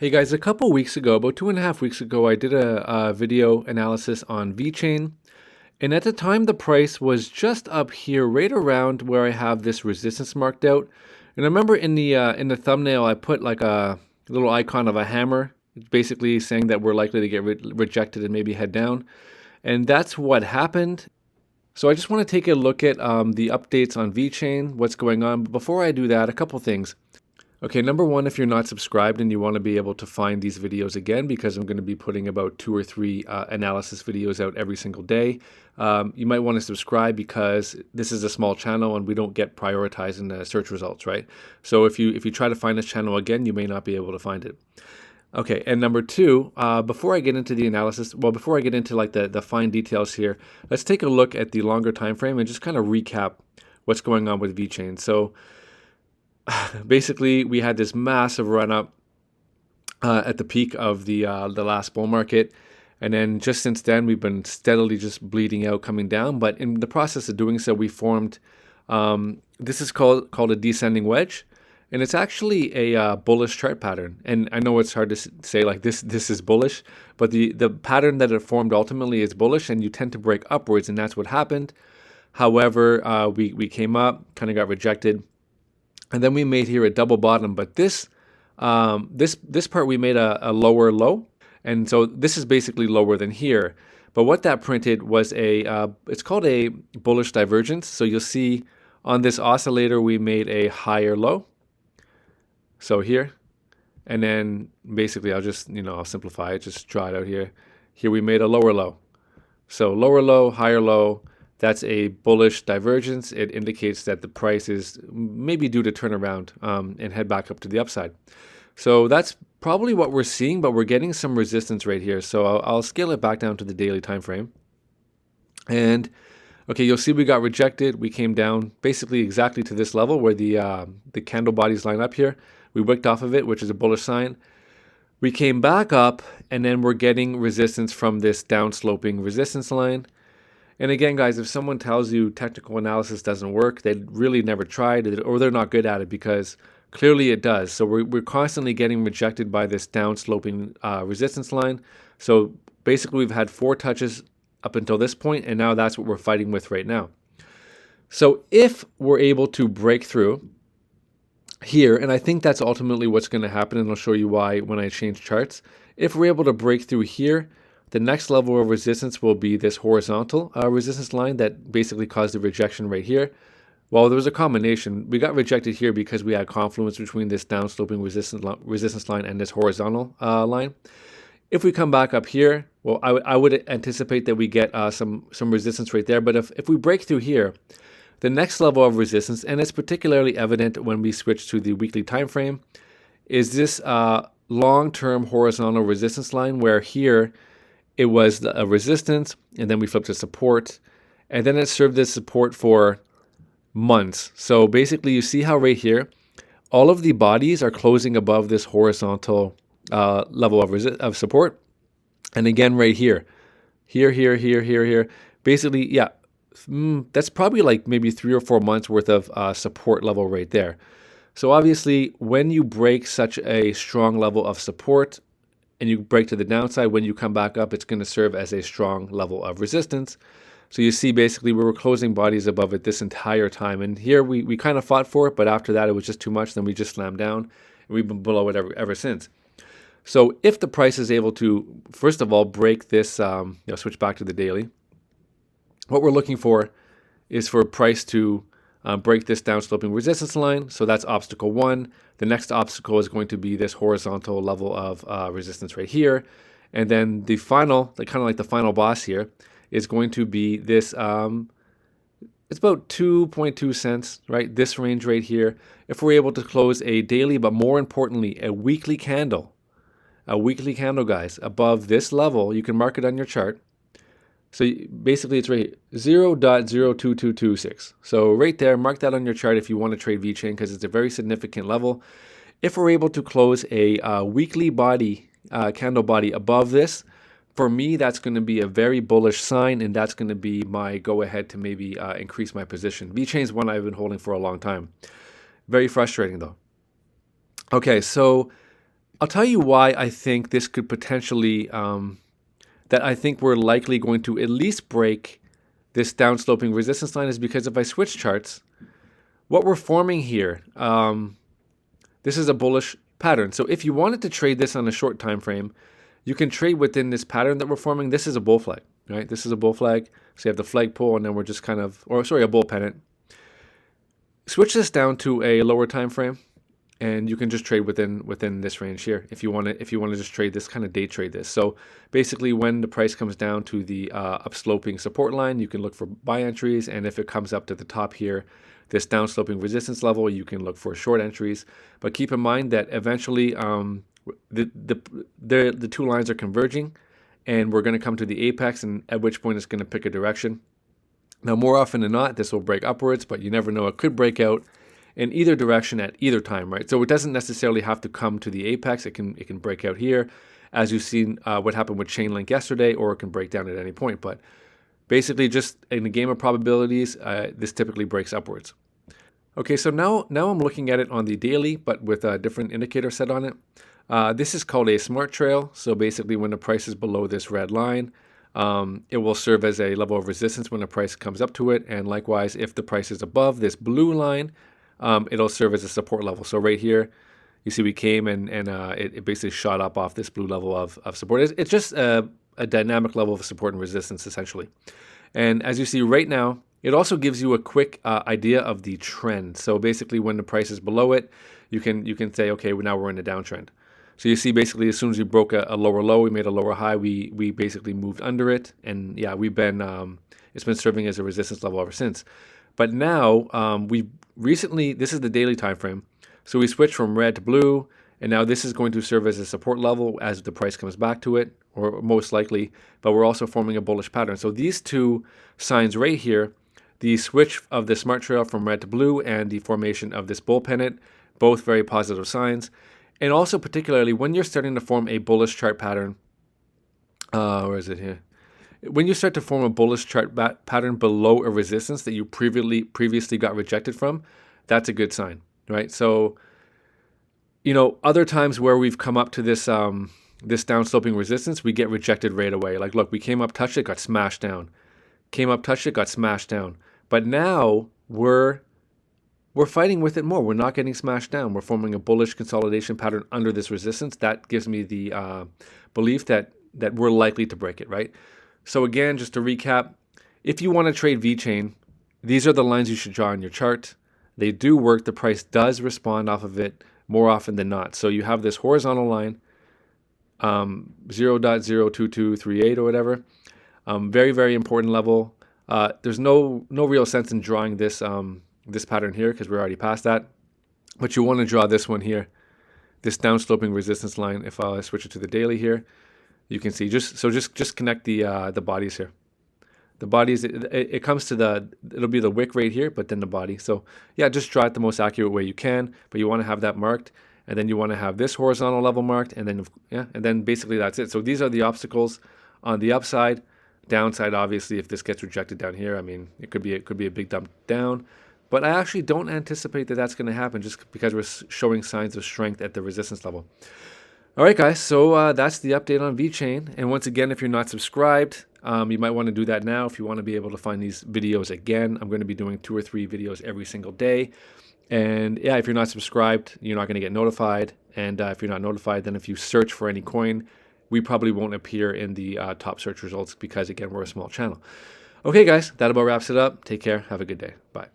Hey guys, a couple weeks ago, about 2.5 weeks ago, I did a video analysis on Vechain, and at the time the price was just up here, right around where I have this resistance marked out. And I remember in the thumbnail I put like a little icon of a hammer, basically saying that we're likely to get rejected and maybe head down, and that's what happened. So I just want to take a look at the updates on Vechain, what's going on. But before I do that, a couple things. Okay, number one, if you're not subscribed and you want to be able to find these videos again, because I'm going to be putting about 2 or 3 analysis videos out every single day, you might want to subscribe because this is a small channel and we don't get prioritized in the search results, right? So if you try to find this channel again, you may not be able to find it. Okay, and number two, before I get into the analysis, well, before I get into like the fine details here, let's take a look at the longer time frame and just kind of recap what's going on with Vechain. So basically, we had this massive run up at the peak of the last bull market, and then just since then we've been steadily just bleeding out, coming down. But in the process of doing so, we formed this is called a descending wedge, and it's actually a bullish chart pattern. And I know it's hard to say like this is bullish, but the pattern that it formed ultimately is bullish, and you tend to break upwards, and that's what happened. However, we came up, kind of got rejected. And then we made here a double bottom, but this part we made a lower low, and so this is basically lower than here. But what that printed was it's called a bullish divergence. So you'll see on this oscillator we made a higher low. So here, and then basically I'll simplify it, just draw it out here. Here we made a lower low. So lower low, higher low. That's a bullish divergence. It indicates that the price is maybe due to turn around and head back up to the upside. So that's probably what we're seeing, but we're getting some resistance right here. So I'll scale it back down to the daily time frame. And okay, you'll see we got rejected. We came down basically exactly to this level where the candle bodies line up here. We wicked off of it, which is a bullish sign. We came back up, and then we're getting resistance from this downsloping resistance line. And again, guys, if someone tells you technical analysis doesn't work, they really never tried it, or they're not good at it, because clearly it does. So we're constantly getting rejected by this downsloping resistance line. So basically we've had 4 touches up until this point, and now that's what we're fighting with right now. So if we're able to break through here, and I think that's ultimately what's going to happen, and I'll show you why when I change charts. If we're able to break through here, the next level of resistance will be this horizontal resistance line that basically caused the rejection right here. Well, there was a combination. We got rejected here because we had confluence between this downsloping resistance line and this horizontal line. If we come back up here, well, I would anticipate that we get some resistance right there. But if we break through here, the next level of resistance, and it's particularly evident when we switch to the weekly time frame, is this long-term horizontal resistance line, where here it was a resistance, and then we flipped to support, and then it served as support for months. So basically, you see how right here, all of the bodies are closing above this horizontal level of support. And again, right here, here. Basically, yeah, that's probably like maybe 3 or 4 months worth of support level right there. So obviously, when you break such a strong level of support, and you break to the downside, when you come back up, it's going to serve as a strong level of resistance. So you see basically we were closing bodies above it this entire time. And here we kind of fought for it, but after that it was just too much. Then we just slammed down, and we've been below it ever since. So if the price is able to, first of all, break this, switch back to the daily, what we're looking for is for price to break this downsloping resistance line. So that's obstacle 1. The next obstacle is going to be this horizontal level of resistance right here. And then the final, kind of like the final boss here, is going to be this, it's about 2.2 cents, right? This range right here. If we're able to close a daily, but more importantly, a weekly candle, guys, above this level, you can mark it on your chart. So basically it's right here, 0.02226. So right there, mark that on your chart if you want to trade Vechain, because it's a very significant level. If we're able to close a weekly body, candle body above this, for me, that's going to be a very bullish sign, and that's going to be my go-ahead to maybe increase my position. Vechain is one I've been holding for a long time. Very frustrating, though. Okay, so I'll tell you why I think this could potentially, that I think we're likely going to at least break this downsloping resistance line is because if I switch charts, what we're forming here, this is a bullish pattern. So if you wanted to trade this on a short time frame, you can trade within this pattern that we're forming. This is a bull flag, right? This is a bull flag. So you have the flagpole, and then we're just kind of, or sorry, a bull pennant. Switch this down to a lower time frame, and you can just trade within this range here if you want to just trade this, kind of day trade this. So basically, when the price comes down to the upsloping support line, you can look for buy entries, and if it comes up to the top here, this downsloping resistance level, you can look for short entries. But keep in mind that eventually the two lines are converging, and we're going to come to the apex, and at which point it's going to pick a direction. Now, more often than not, this will break upwards, but you never know. It could break out in either direction at either time, right? So it doesn't necessarily have to come to the apex. It can break out here, as you've seen what happened with Chainlink yesterday, or it can break down at any point. But basically, just in a game of probabilities, this typically breaks upwards. Okay, so now I'm looking at it on the daily, but with a different indicator set on it. This is called a smart trail. So basically, when the price is below this red line, it will serve as a level of resistance when the price comes up to it. And likewise, if the price is above this blue line, it'll serve as a support level. So right here, you see we came and it basically shot up off this blue level of support. It's just a dynamic level of support and resistance, essentially. And as you see right now, it also gives you a quick idea of the trend. So basically, when the price is below it, you can say, okay, well, now we're in a downtrend. So you see, basically, as soon as we broke a lower low, we made a lower high, we basically moved under it, and yeah, it's been serving as a resistance level ever since. But now we recently, this is the daily time frame, so we switched from red to blue, and now this is going to serve as a support level as the price comes back to it, or most likely. But we're also forming a bullish pattern. So these two signs right here, the switch of the smart trail from red to blue and the formation of this bull pennant, both very positive signs. And also particularly when you're starting to form a bullish chart pattern, where is it here? When you start to form a bullish chart pattern below a resistance that you previously got rejected from, that's a good sign, right? So, other times where we've come up to this this downsloping resistance, we get rejected right away. Like, look, we came up, touched it, got smashed down. Came up, touched it, got smashed down. But now we're fighting with it more. We're not getting smashed down. We're forming a bullish consolidation pattern under this resistance. That gives me the belief that we're likely to break it, right? So again, just to recap, if you want to trade Vechain, these are the lines you should draw on your chart. They do work. The price does respond off of it more often than not. So you have this horizontal line, 0.02238 or whatever. Very, very important level. There's no real sense in drawing this this pattern here because we're already past that. But you want to draw this one here, this downsloping resistance line. If I switch it to the daily here, you can see just connect the bodies here. The bodies, it comes to it'll be the wick right here, but then the body. So yeah, just draw it the most accurate way you can, but you want to have that marked, and then you want to have this horizontal level marked, and then basically that's it. So these are the obstacles on the upside. Downside, obviously, if this gets rejected down here, I mean, it could be a big dump down, but I actually don't anticipate that that's going to happen just because we're showing signs of strength at the resistance level. All right, guys, so that's the update on Vechain. And once again, if you're not subscribed, you might want to do that now if you want to be able to find these videos again. I'm going to be doing 2 or 3 videos every single day. And yeah, if you're not subscribed, you're not going to get notified. And if you're not notified, then if you search for any coin, we probably won't appear in the top search results because, again, we're a small channel. Okay, guys, that about wraps it up. Take care. Have a good day. Bye.